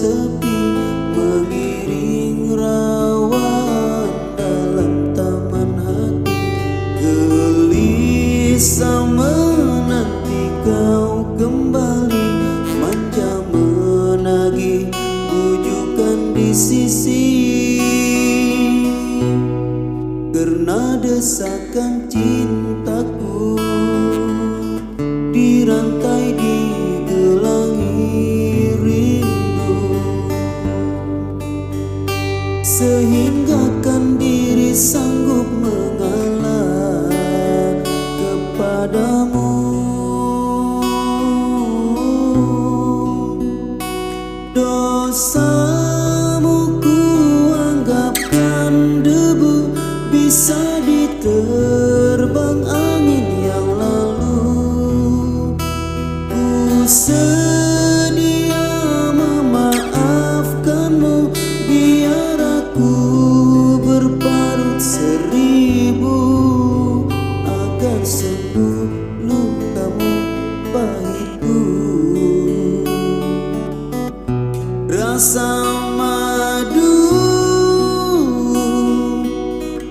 sepi, mengiring rawan dalam taman hati. Gelisah menanti kau kembali, manja menagih bujukan di sisi. Karena desakan cintaku dirantai digelangi rindu, sehinggakan diri sanggup mengalah kepadamu. Dosamu ku anggapkan debu, bisa diterbang angin yang lalu. Ku sedia memaafkanmu, biar aku berparut seribu, agar sembuh lukamu pahitku. Rasa madu,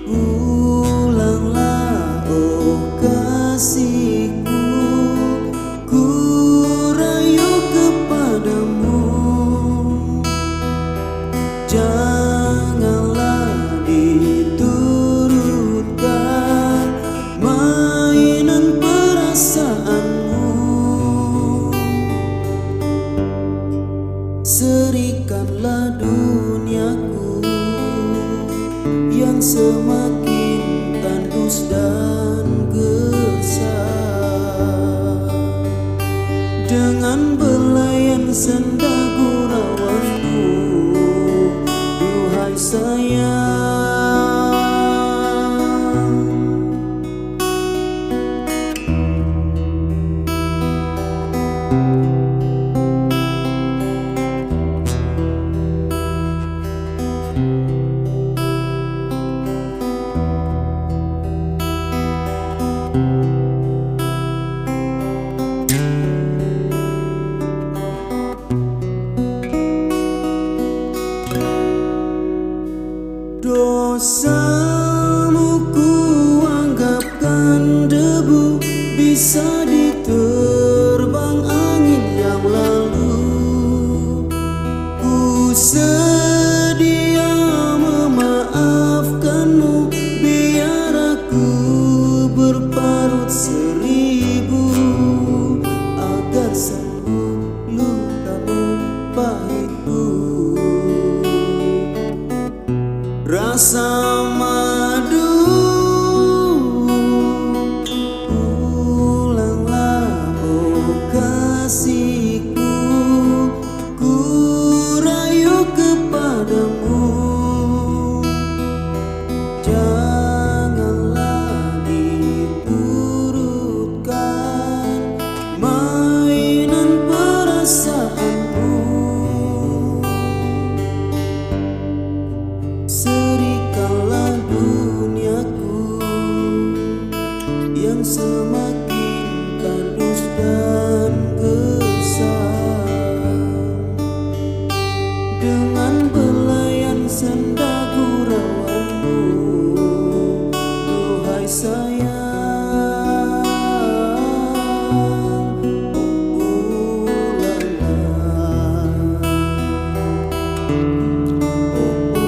pulanglah oh kasihku, ku rayu kepadamu. Janganlah diturutkan mainan perasaanmu. Serikanlah duniaku yang semakin tandus dan gersang, dengan belayan senda gurauanmu, duhai sayang. Dosamu ku anggapkan debu, bisa diterbang angin yang lalu. Ku sedia memaafkanmu, biar aku berparut seribu, agar sembuh lukamu pahitku. Rasa madu, pulanglah oh kasihku, ku rayu kepadamu. Janganlah diturutkan mainan perasaanmu. Serikanlah duniaku yang semakin tandus dan gersang, dengan belayan senda gurauanmu, duhai sayang. Oh,